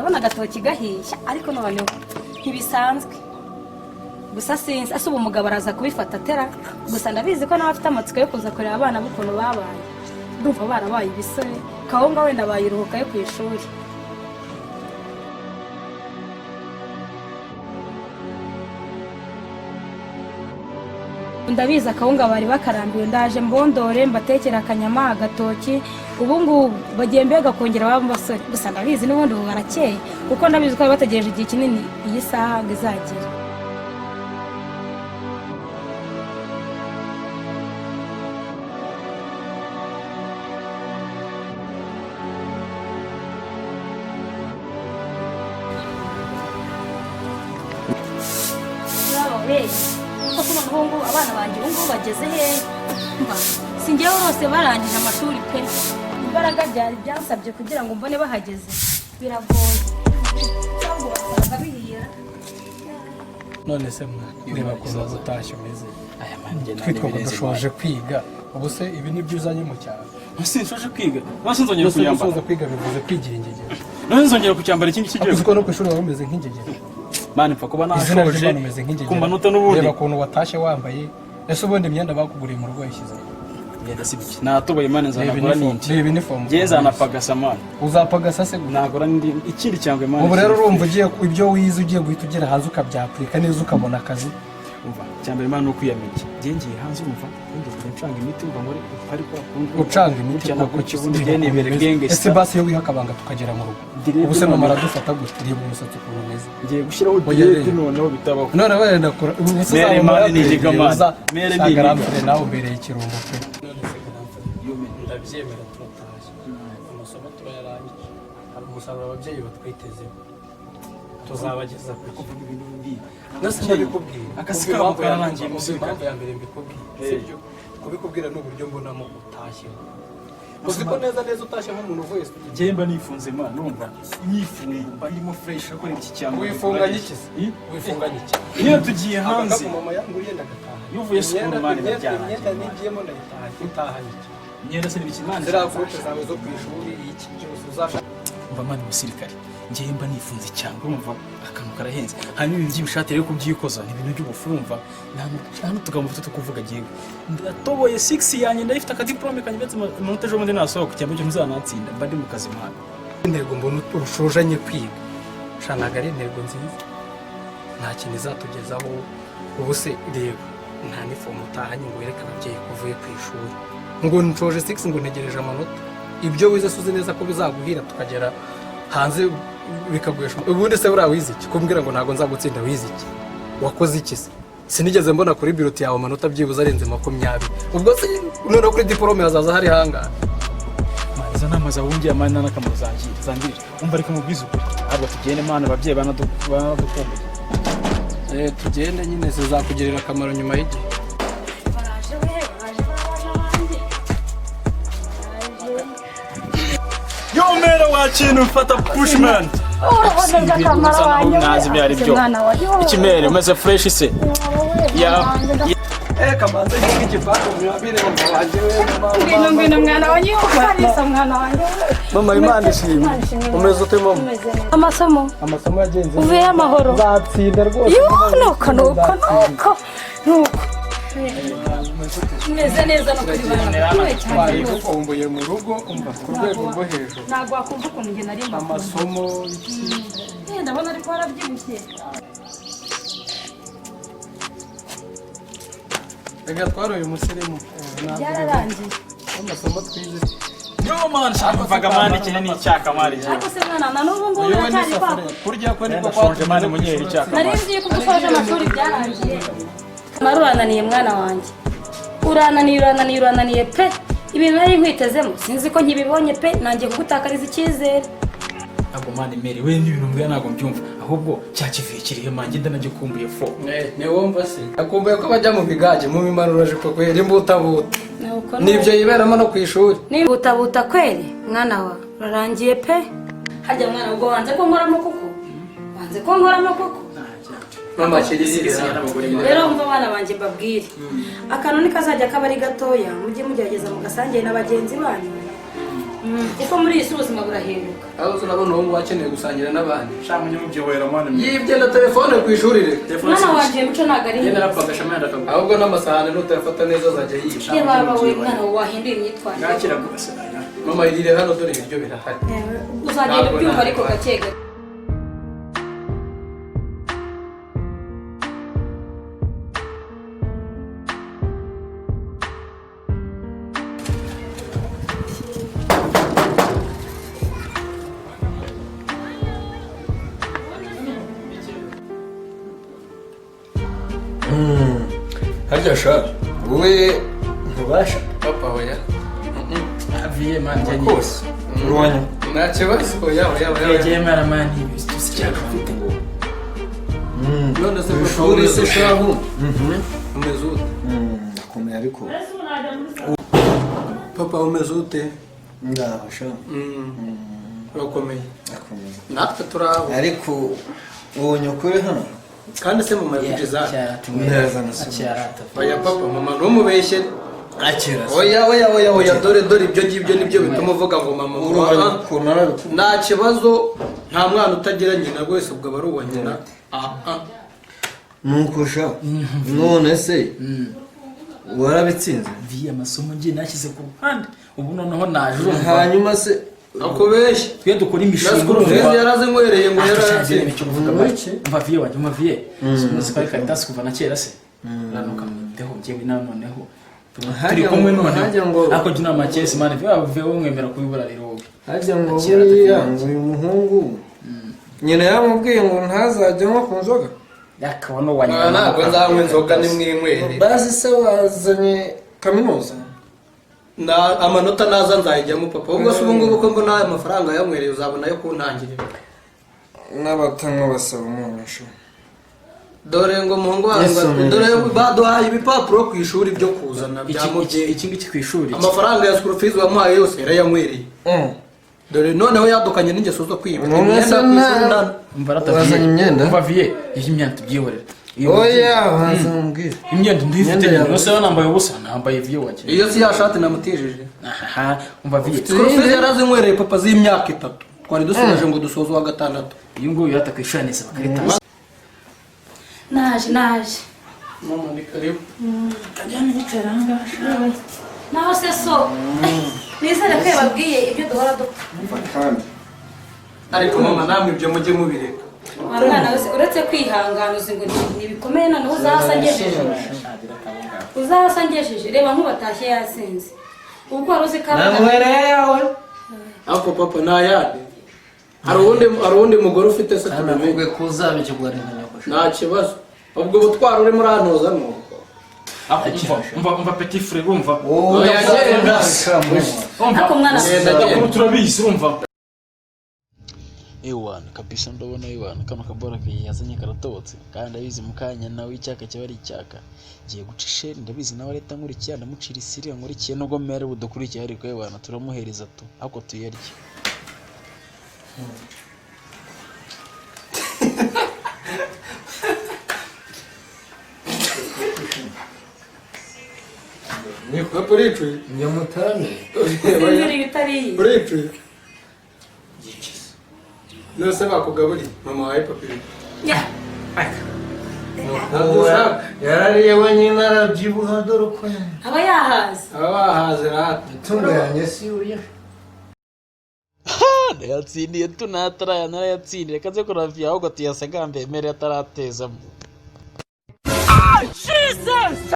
ndabona agatoki gahisha ariko noneho ntibisanzwe gusa sinzi asuba umugabo araza kubifata atera gusa ndabizi ko nawe afite amatsiko yo kuza kureba abana b'ukuntu babaye ndumva barabaye ibisore Kawunga wenda bayiruhuka yo ku ishuri ndabiza Kawunga bari bakarambiwe ndaje mbondore mbatekera akanyama agatoki ubu ngubu bagiye mbega kongera baba basore gusa ndabizi n'ubundi ubu barakeye kuko ndabizi ko bategereje igihe kinini iyi saha ngo izagire Hungu abana banje ungu bageze he singewe bose barangije amashuri pe imbaraga byari byansabye kugira ngo mbone bahageze biragoye cyangwa basaga bihira none se mwana kuza gutashya umeze aya manje twitwa ko dushoje kwiga ubu se ibi ni byuzanye mu cyaro Sinsoje kwiga nzongera kuyambara usoza kwiga bivuze kwigira ingegera none nzongera kucyambara ikindi kigiye kuko no kwishuri wameze nk'ingegera mani pfa kuba nashoje kumanota n'ubundi reba kuntu watashye wambaye ese ubundi imyenda bakuguriye mu rugo yishyize ngenda sibiki natubaye mani nzanagura n'indi reba uniform ngeza napagasa mani uzapagasa se nagura n'indi ikindi cyangwe mani ubu rero urumva ugiye ibyo wize ugiye guhita ugera hanze ukabyapurika neza ukabona akazi umva cyambere mani no kwiyamenya ngiye hanze umva ngiye gucanga imiti umva muri ari kwa ucanga imiti ku kibundi gene ibere genge ese basi yo wihakabanga tukagera mu rugo ubu se mama aradufata gute reba umusatsi ukuntu umeze ngiye gushyiraho direct noneho bitabaho none wenda kora ubu se mere mani ni ligamana mere ni ligamana nawe mbereye ikirungo pe ndabyemera turataje amasomo turayarangije hari umusaruro ababyeyi batwitezeho tuzabageza ku kuvuga ibintu bibi nase ndabikubwiye akasi kabo kararangiye musika ya mbere mbikubwiye sibyo kubikubwira n'uburyo mbonamo utashye uziko neza utashye nk'umuntu wese gemba nifunze mana numva imyifungo ndimo fresh akora iki cyangwa wifunganye iki wifunganye iki iyo tugiye hanze mama yanguriye ndagataha yuvuye sukuru mani ndabyara imyenda nigiyemo ndayitaha utahanye iki imyenda se n'ibikimana zirakote zawe zo ku ishuri iki cyose uzashaka umva mani musirikare ngiye mba nifunze cyangwa umva akantu karahenze hanyuma ibintu by'ibishati rero kubyikoza ni ibintu by'ubufurumva nta n'utugambo mfite kuvuga giye ndatoboye 6 yanjye ndayifite akadiplome kanje ndetse amanota ejo bundi nasohoka cyangwa cyo ntuzanatsinda mba ndi mu kazi mwana intego mbona ushojanye kwiga shanaga ari intego nziza nta kintu izatugezaho ubu se reba nta nifomu utahanye ngo wereke ababyeyi kuvuye ku ishuri ngo nshoje 6 ngo ntegereje amanota ibyo wize suzi neza ko bizaguhira tukagera hanze bikaguhesha ubundi se buriya wize iki kumbwira ngo ntago nzagutsinda wize iki wakoze iki se sinigeze mbona kuri biroti yawe amanota byibuze arenze 20 ubwo se none kuri diplome hazaza hari hanga izo nama zawungiye amani n'akamaro zangirira umva ariko mubwiza ukuri abo tugende mana ababyeyi banadukumbuye tugende nyine zizakugirira akamaro nyuma y'igihe yomera wakintu mfata pushman urabona akamaro wanjye nazi byari byo ikimere umeze fresh se ya kamanze n'igipako mwabire mama wanje ngwino mwana wanjye ukarisa mwana wanjye mama Imana ishimwe umeze ute mama amasomo yagenze uvuye amahoro uzatsinda rwose nuko meze neza no kuri bana cyane ukumbuye mu rugo umva ku rwego rwo hejuru ntabwo wakumva ukuntu njye nari amasomo ndabona ariko warabyibushye reka twaroye umusirimu byararangiye amasomo twize yo man shavuga mani kinini cyaka mari ariko se mwana na n'ubu ngubu cyari kwa kurya ko niko kwaje mani munyeri cyaka nari nzi ko gusoza amashuri byarangiye marurananiye mwana wanjye urananiye pe ibintu nari nkwitezemo sinzi ko nkibibonye pe nanjye kugutakariza icyizere ntabwo mani mere we n'ibintu mbya ntabwo mbyumva ahubwo cyakivuye kirihe manje ndanagikumbuye fo ne wumva se akumbuye ko bajya mu bigage mu mimanuro je ko kwera imbutabuta nibyo yiberamo no ku ishuri nimbutabuta kwere mwana wa urarangiye pe hajya mwana ubwo wanze ko nkoramo koko mama kirisiza rero umva abana banjye mbabwire akantu ni kazajya kaba ari gatoya mujye mugerageza mugasangiye na bagenzi banyu uko muri iyi si ubuzima burahinduka. aho urabona uwo nguwo akeneye gusangira n'abandi shaka munyamubyihoera mani yibye na telefone ku ishuri rero Mwana wanjye mico ntabwo ari yenda mwiza. napagasha amanda akagura ahubwo n'amasahane nutayafata neza azajya yisha Ye baba we mwana wahinduye imyitwarire. nakira kugasaranya mama irire hano dore ibiryo birahari Uzagenda ubyumva ariko gake gake. harya sha wowe ntubasha papa oya aviye mani jya rwose urwanya nta kibazo oya yegeye mara mani ibisi cyane ufite ngo none se ishuri se shahu umeze ute ndakomeye ariko papa umeze ute ndabasha urakomeye ndakomeye natwe turaho ariko ubonye ukuri hano kandi se mama yaje za neza nasubira oya papa mama numubeshye akira oya dore ibyo ngibyo nibyo bituma uvuga ngo mama nta kibazo nta mwana utagira nyina rwose ubwo aba ari uwa nyina nuko sha none se warabitsinze viye amasomo ngiye nashyize ku ruhande ubu noneho naje hanyuma se akubeshye twe dukora imishinga nasikurufezi yaraze nkwereye ngo yaratsinze icyo kuvuga mva viye wanjye umva viye umunsi kwa Caritas kuva na kera se ranuka mwiteho njyewe nawe noneho turi kumwe noneho ako jina makesi mani viye umwemera kubibura rero wowe hajya ngo buriya ngo uyu muhungu nyina yamubwiye ngo ntazajya nko ku nzoga yakabona wanyana ntabwo nzanywa inzoga nimwinywere bazi se wazanye kaminuza amanota naza nzayijyamo papa ubwo se ubu ngubu ko mbona aya mafaranga yanywereye uzabona yo kuntangirira n'abatanywa basaba umunyesha dore ngo muhungu wanjye dore baduhaye ibipapuro ku ishuri byo kuzana bya mubyeyi iki ngiki ku ishuri amafaranga ya school fees wamuhaye yose yarayanywereye dore noneho yadukanye n'ingeso zo kwiba wazanye imyenda umva viye iyi myenda tubyihorera oya bazambwira imyenda ndifite nyine se nambaye ubusa nambaye viye wanjye iyo si ya shati namutijije aha umva viye school fees yarazinywereye papa z'imyaka 3 twari dusoje ngo dusoze wa 6 uyu nguyu yatakwishanisa bakarita Naje mama ni karibu kajyana yicara ngaha naho se so nizere ko yababwiye ibyo duhora dupfa. ariko mama namwe ibyo mujye mubireka Mwana wese uretse kwihangana uzi ngo nibikomeye noneho uzasangesheje reba nk'ubatashye yasinze ubwo wari uzi ko namwereye yawe ako papa ntayandi hari uwundi mugore ufite se tumenye kuzabikigwa nta kibazo ubwo ubutwaro urimo urantoza nuko umva petit frère umva ako mwana turabizi urumva ewana kabisa ndabona ewana kano kabora yazanye karatobotse kandi abizi mukanya nawe icyaka cyaba ari icyaka giye guca isheri ndabizi nawe leta nkurikiye ndamucira isiri nkurikiye nubwo mere budakurikiye ariko ewana turamuhereza tu ahubwo tuyarye ni kwa police nyamutane sinzira ibitari police nose bakugaburi mama wawe papiri yarariye wenyine arabyibuha dore uko aba yahaze aba bahaze rata itunganye si uriya yatsindiye tunataraya narayatsindiye kaze ko ravi ahubwo tuyasagambe mere ataratezamo